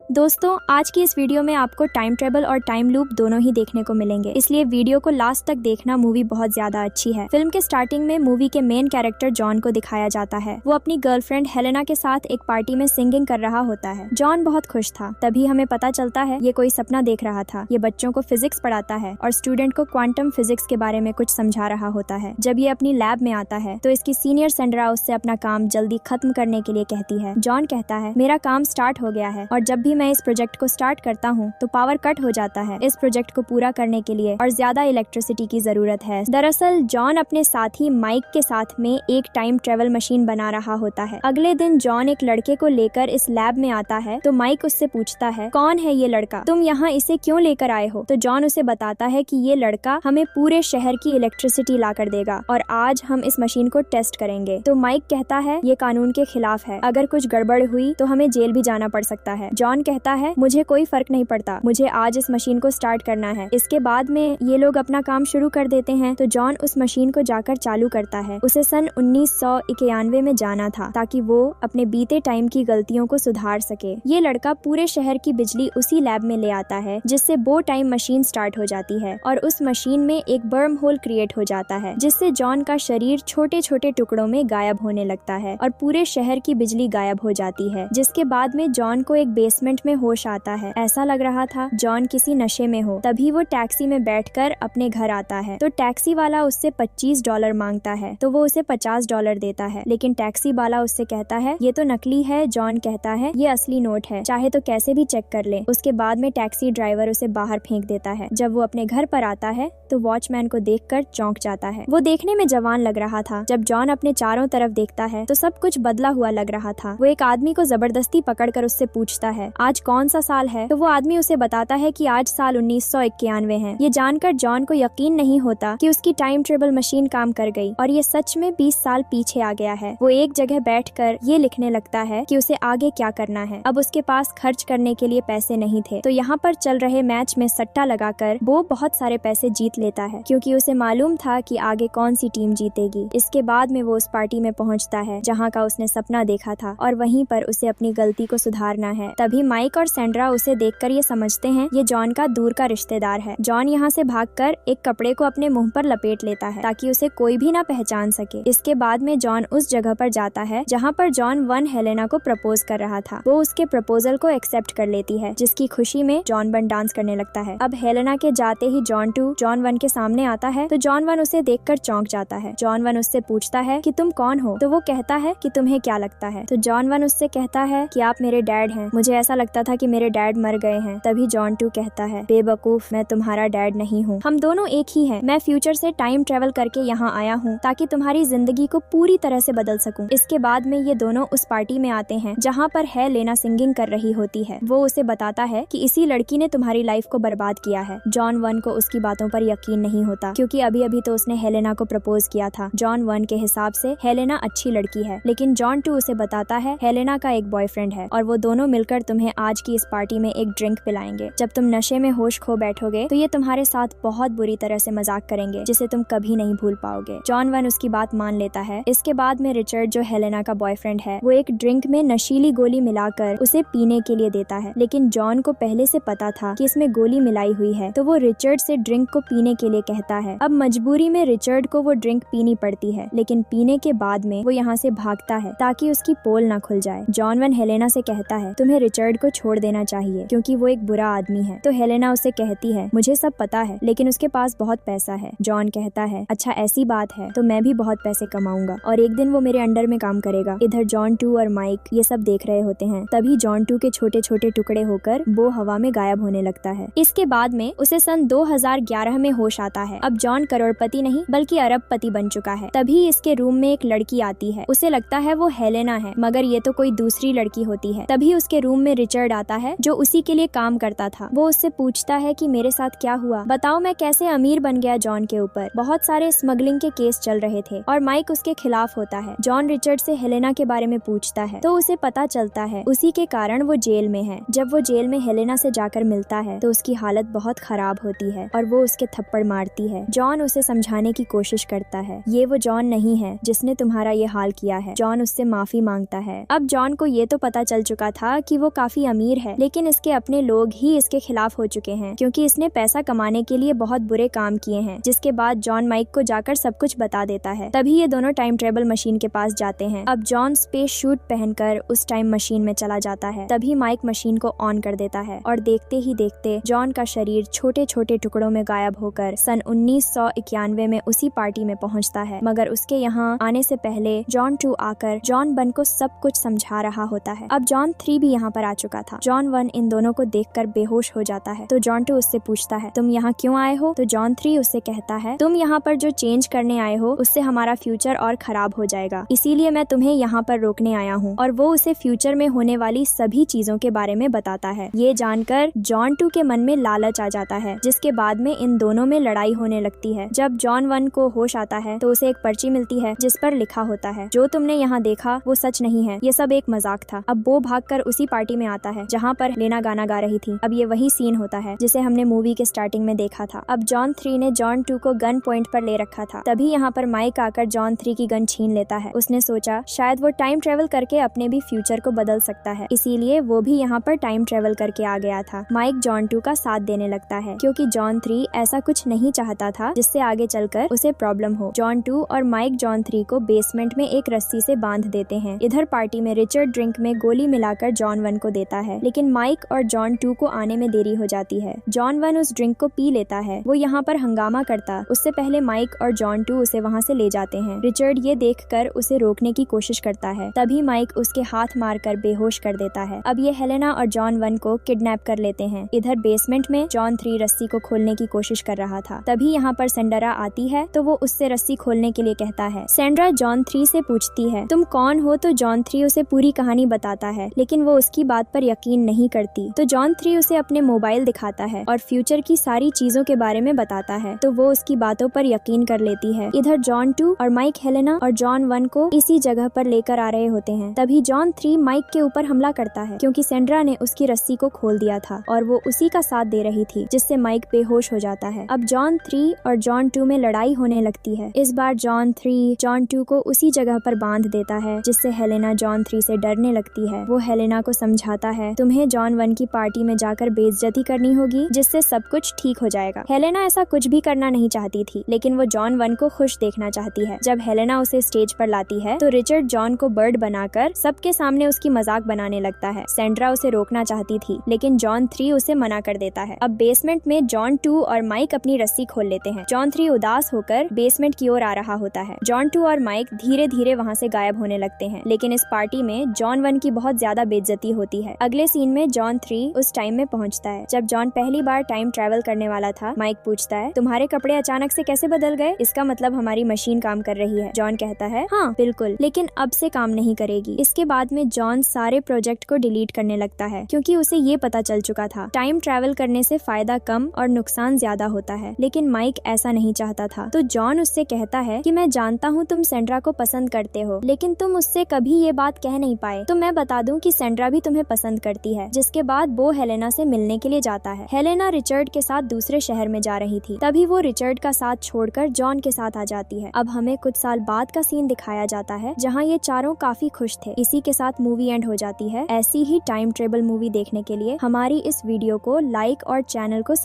दोस्तों, आज की इस वीडियो में आपको टाइम ट्रेवल और टाइम लूप दोनों ही देखने को मिलेंगे, इसलिए वीडियो को लास्ट तक देखना। मूवी बहुत ज्यादा अच्छी है। फिल्म के स्टार्टिंग में मूवी के मेन कैरेक्टर जॉन को दिखाया जाता है। वो अपनी गर्लफ्रेंड हेलेना के साथ एक पार्टी में सिंगिंग कर रहा होता है। जॉन बहुत खुश था। तभी हमें पता चलता है ये कोई सपना देख रहा था। ये बच्चों को फिजिक्स पढ़ाता है और स्टूडेंट को क्वांटम फिजिक्स के बारे में कुछ समझा रहा होता है। जब ये अपनी लैब में आता है तो इसकी सीनियर सेंड्रा उससे अपना काम जल्दी खत्म करने के लिए कहती है। जॉन कहता है, मेरा काम स्टार्ट हो गया है और जब भी मैं इस प्रोजेक्ट को स्टार्ट करता हूँ तो पावर कट हो जाता है। इस प्रोजेक्ट को पूरा करने के लिए और ज्यादा इलेक्ट्रिसिटी की जरूरत है। दरअसल जॉन अपने साथी माइक के साथ में एक टाइम ट्रेवल मशीन बना रहा होता है। अगले दिन जॉन एक लड़के को लेकर इस लैब में आता है तो माइक उससे पूछता है, कौन है ये लड़का, तुम यहाँ इसे क्यों लेकर आए हो। तो जॉन उसे बताता है कि ये लड़का हमें पूरे शहर की इलेक्ट्रिसिटी ला कर देगा और आज हम इस मशीन को टेस्ट करेंगे। तो माइक कहता है, ये कानून के खिलाफ है, अगर कुछ गड़बड़ हुई तो हमें जेल भी जाना पड़ सकता है। जॉन कहता है, मुझे कोई फर्क नहीं पड़ता, मुझे आज इस मशीन को स्टार्ट करना है। इसके बाद में ये लोग अपना काम शुरू कर देते हैं तो जॉन उस मशीन को जाकर चालू करता है। उसे सन 1991 में जाना था ताकि वो अपने बीते टाइम की गलतियों को सुधार सके। ये लड़का पूरे शहर की बिजली उसी लैब में ले आता है जिससे वो टाइम मशीन स्टार्ट हो जाती है और उस मशीन में एक वर्म होल क्रिएट हो जाता है जिससे जॉन का शरीर छोटे छोटे टुकड़ों में गायब होने लगता है और पूरे शहर की बिजली गायब हो जाती है। जिसके बाद में जॉन को एक बेसमेंट में होश आता है। ऐसा लग रहा था जॉन किसी नशे में हो। तभी वो टैक्सी में बैठकर अपने घर आता है तो टैक्सी वाला उससे $25 मांगता है तो वो उसे $50 देता है, लेकिन टैक्सी वाला उससे कहता है ये तो नकली है। जॉन कहता है ये असली नोट है, चाहे तो कैसे भी चेक कर ले। उसके बाद में टैक्सी ड्राइवर उसे बाहर फेंक देता है। जब वो अपने घर पर आता है तो वॉचमैन को देखकर चौंक जाता है। वो देखने में जवान लग रहा था। जब जॉन अपने चारों तरफ देखता है तो सब कुछ बदला हुआ लग रहा था। वो एक आदमी को जबरदस्ती पकड़कर उससे पूछता है, आज कौन सा साल है। तो वो आदमी उसे बताता है कि आज साल 1991 है। ये जानकर जॉन को यकीन नहीं होता कि उसकी टाइम ट्रेवल मशीन काम कर गई और ये सच में 20 साल पीछे आ गया है। वो एक जगह बैठकर ये लिखने लगता है कि उसे आगे क्या करना है। अब उसके पास खर्च करने के लिए पैसे नहीं थे तो यहाँ पर चल रहे मैच में सट्टा लगाकर वो बहुत सारे पैसे जीत लेता है क्योंकि उसे मालूम था कि आगे कौन सी टीम जीतेगी। इसके बाद में वो उस पार्टी में पहुँचता है जहाँ का उसने सपना देखा था और वहीं पर उसे अपनी गलती को सुधारना है। तभी माइक और सेंड्रा उसे देखकर ये समझते हैं ये जॉन का दूर का रिश्तेदार है। जॉन यहाँ से भागकर एक कपड़े को अपने मुंह पर लपेट लेता है ताकि उसे कोई भी ना पहचान सके। इसके बाद में जॉन उस जगह पर जाता है जहाँ पर जॉन 1 हेलेना को प्रपोज कर रहा था। वो उसके प्रपोजल को एक्सेप्ट कर लेती है जिसकी खुशी में जॉन 1 डांस करने लगता है। अब हेलेना के जाते ही जॉन 2 जॉन 1 के सामने आता है तो जॉन 1 उसे देखकर चौंक जाता है। जॉन 1 उससे पूछता है कि तुम कौन हो। तो वो कहता है कि तुम्हें क्या लगता है। तो जॉन 1 उससे कहता है कि आप मेरे डैड हैं, मुझे ऐसा लगता था कि मेरे डैड मर गए हैं। तभी जॉन 2 कहता है, बेवकूफ, मैं तुम्हारा डैड नहीं हूँ, हम दोनों एक ही हैं। मैं फ्यूचर से टाइम ट्रेवल करके यहाँ आया हूँ ताकि तुम्हारी जिंदगी को पूरी तरह से बदल सकूं। इसके बाद में ये दोनों उस पार्टी में आते हैं जहाँ पर हेलेना सिंगिंग कर रही होती है। वो उसे बताता है कि इसी लड़की ने तुम्हारी लाइफ को बर्बाद किया है। जॉन 1 को उसकी बातों पर यकीन नहीं होता क्योंकि अभी अभी तो उसने हेलेना को प्रपोज किया था। जॉन 1 के हिसाब से हेलेना अच्छी लड़की है, लेकिन जॉन 2 उसे बताता है हेलेना का एक बॉयफ्रेंड है और वो दोनों मिलकर तुम्हें आज की इस पार्टी में एक ड्रिंक पिलाएंगे। जब तुम नशे में होश खो बैठोगे तो ये तुम्हारे साथ बहुत बुरी तरह से मजाक करेंगे जिसे तुम कभी नहीं भूल पाओगे। जॉन 1 उसकी बात मान लेता है। इसके बाद में रिचर्ड जो हेलेना का बॉयफ्रेंड है वो एक ड्रिंक में नशीली गोली मिलाकर उसे पीने के लिए देता है, लेकिन जॉन को पहले से पता था कि इसमें गोली मिलाई हुई है तो वो रिचर्ड से ड्रिंक को पीने के लिए कहता है। अब मजबूरी में रिचर्ड को वो ड्रिंक पीनी पड़ती है, लेकिन पीने के बाद में वो यहाँ से भागता है ताकि उसकी पोल ना खुल जाए। जॉन 1 हेलेना से कहता है तुम्हें रिचर्ड को छोड़ देना चाहिए क्योंकि वो एक बुरा आदमी है। तो हेलेना उसे कहती है मुझे सब पता है लेकिन उसके पास बहुत पैसा है। जॉन कहता है अच्छा ऐसी बात है तो मैं भी बहुत पैसे कमाऊंगा और एक दिन वो मेरे अंडर में काम करेगा। इधर जॉन 2 और माइक ये सब देख रहे होते हैं। तभी जॉन 2 के छोटे छोटे टुकड़े होकर वो हवा में गायब होने लगता है। इसके बाद में उसे सन 2011 में होश आता है। अब जॉन करोड़पति नहीं बल्कि अरबपति बन चुका है। तभी इसके रूम में एक लड़की आती है। उसे लगता है वो हेलेना है मगर ये तो कोई दूसरी लड़की होती है। तभी उसके रूम में रिचर्ड आता है जो उसी के लिए काम करता था। वो उससे पूछता है कि मेरे साथ क्या हुआ, बताओ मैं कैसे अमीर बन गया। जॉन के ऊपर बहुत सारे स्मगलिंग के केस चल रहे थे और माइक उसके खिलाफ होता है। जॉन रिचर्ड से हेलेना के बारे में पूछता है तो उसे पता चलता है उसी के कारण वो जेल में है। जब वो जेल में हेलेना से जाकर मिलता है तो उसकी हालत बहुत खराब होती है और वो उसके थप्पड़ मारती है। जॉन उसे समझाने की कोशिश करता है ये वो जॉन नहीं है जिसने तुम्हारा ये हाल किया है। जॉन उससे माफी मांगता है। अब जॉन को ये तो पता चल चुका था कि वो काफी काफी अमीर है, लेकिन इसके अपने लोग ही इसके खिलाफ हो चुके हैं क्योंकि इसने पैसा कमाने के लिए बहुत बुरे काम किए हैं। जिसके बाद जॉन माइक को जाकर सब कुछ बता देता है। तभी ये दोनों टाइम ट्रेवल मशीन के पास जाते हैं। अब जॉन स्पेस शूट पहनकर उस टाइम मशीन में चला जाता है। तभी माइक मशीन को ऑन कर देता है और देखते ही देखते जॉन का शरीर छोटे छोटे टुकड़ों में गायब होकर सन 1991 में उसी पार्टी में पहुंचता है। मगर उसके यहाँ आने से पहले जॉन 2 आकर जॉन 1 को सब कुछ समझा रहा होता है। अब जॉन 3 भी यहाँ पर आ चुका था। जॉन 1 इन दोनों को देखकर बेहोश हो जाता है तो जॉन 2 उससे पूछता है, तुम यहाँ क्यों आए हो? तो जॉन 3 उससे कहता है, तुम यहाँ पर जो चेंज करने आए हो उससे हमारा फ्यूचर और खराब हो जाएगा, इसीलिए मैं तुम्हें यहाँ पर रोकने आया हूँ। और वो उसे फ्यूचर में होने वाली सभी चीजों के बारे में बताता है। ये जानकर जॉन 2 के मन में लालच आ जाता है, जिसके बाद में इन दोनों में लड़ाई होने लगती है। जब जॉन 1 को होश आता है तो उसे एक पर्ची मिलती है जिस पर लिखा होता है, जो तुमने यहाँ देखा वो सच नहीं है, ये सब एक मजाक था। अब वो भागकर उसी पार्टी में आता है जहाँ पर लेना गाना गा रही थी। अब ये वही सीन होता है जिसे हमने मूवी के स्टार्टिंग में देखा था। अब जॉन 3 ने जॉन 2 को गन पॉइंट पर ले रखा था। तभी यहाँ पर माइक आकर जॉन 3 की गन छीन लेता है। उसने सोचा शायद वो टाइम ट्रेवल करके अपने भी फ्यूचर को बदल सकता है, इसीलिए वो भी यहाँ पर टाइम ट्रेवल करके आ गया था। माइक जॉन 2 का साथ देने लगता है क्योंकि जॉन 3 ऐसा कुछ नहीं चाहता था जिससे आगे चलकर उसे प्रॉब्लम हो। जॉन 2 और माइक जॉन 3 को बेसमेंट में एक रस्सी से बांध देते हैं। इधर पार्टी में रिचर्ड ड्रिंक में गोली मिलाकर जॉन 1 को देता है, लेकिन माइक और जॉन 2 को आने में देरी हो जाती है। जॉन 1 उस ड्रिंक को पी लेता है। वो यहाँ पर हंगामा करता उससे पहले माइक और जॉन 2 उसे वहाँ से ले जाते हैं। रिचर्ड ये देखकर उसे रोकने की कोशिश करता है, तभी माइक उसके हाथ मारकर बेहोश कर देता है। अब ये हेलेना और जॉन 1 को किडनैप कर लेते हैं। इधर बेसमेंट में जॉन 3 रस्सी को खोलने की कोशिश कर रहा था। तभी यहाँ पर सेंड्रा आती है तो वो उससे रस्सी खोलने के लिए कहता है। सेंड्रा जॉन 3 से पूछती है, तुम कौन हो? तो जॉन 3 उसे पूरी कहानी बताता है, लेकिन वो उसकी बात पर यकीन नहीं करती। तो जॉन 3 उसे अपने मोबाइल दिखाता है और फ्यूचर की सारी चीजों के बारे में बताता है, तो वो उसकी बातों पर यकीन कर लेती है। इधर जॉन 2 और माइक हेलेना और जॉन 1 को इसी जगह पर लेकर आ रहे होते हैं। तभी जॉन 3 माइक के ऊपर हमला करता है क्योंकि सेंड्रा ने उसकी रस्सी को खोल दिया था और वो उसी का साथ दे रही थी, जिससे माइक बेहोश हो जाता है। अब जॉन 3 और जॉन 2 में लड़ाई होने लगती है। इस बार जॉन 3 जॉन 2 को उसी जगह पर बांध देता है, जिससे हेलेना जॉन 3 से डरने लगती है। वो हेलेना को समझाता है, तुम्हें जॉन 1 की पार्टी में जाकर बेइज्जती करनी होगी, जिससे सब कुछ ठीक हो जाएगा। हेलेना ऐसा कुछ भी करना नहीं चाहती थी, लेकिन वो जॉन 1 को खुश देखना चाहती है। जब हेलेना उसे स्टेज पर लाती है तो रिचर्ड जॉन को बर्ड बनाकर सबके सामने उसकी मजाक बनाने लगता है। सेंड्रा उसे रोकना चाहती थी, लेकिन जॉन 3 उसे मना कर देता है। अब बेसमेंट में जॉन 2 और माइक अपनी रस्सी खोल लेते हैं। जॉन 3 उदास होकर बेसमेंट की ओर आ रहा होता है। जॉन 2 और माइक धीरे धीरे वहाँ से गायब होने लगते हैं, लेकिन इस पार्टी में जॉन 1 की बहुत ज्यादा बेइज्जती होती है। अगले सीन में जॉन 3 उस टाइम में पहुँचता है जब जॉन पहली बार टाइम ट्रेवल करने वाला था। माइक पूछता है, तुम्हारे कपड़े अचानक से कैसे बदल गए? इसका मतलब हमारी मशीन काम कर रही है। जॉन कहता है, हाँ बिल्कुल, लेकिन अब से काम नहीं करेगी। इसके बाद में जॉन सारे प्रोजेक्ट को डिलीट करने लगता है क्योंकि उसे ये पता चल चुका था टाइम ट्रेवल करने से फायदा कम और नुकसान ज्यादा होता है। लेकिन माइक ऐसा नहीं चाहता था, तो जॉन उससे कहता है कि मैं जानता हूँ तुम सेंड्रा को पसंद करते हो, लेकिन तुम उससे कभी ये बात कह नहीं पाए, तो मैं बता दूं कि सेंड्रा भी तुम्हें पसंद करती है। जिसके बाद वो हेलेना से मिलने के लिए जाता है। हेलेना रिचर्ड के साथ दूसरे शहर में जा रही थी, तभी वो रिचर्ड का साथ छोड़कर जॉन के साथ आ जाती है। अब हमें कुछ साल बाद का सीन दिखाया जाता है जहाँ ये चारों काफी खुश थे। इसी के साथ मूवी एंड हो जाती है। ऐसी ही टाइम ट्रेवल मूवी देखने के लिए हमारी इस वीडियो को लाइक और चैनल को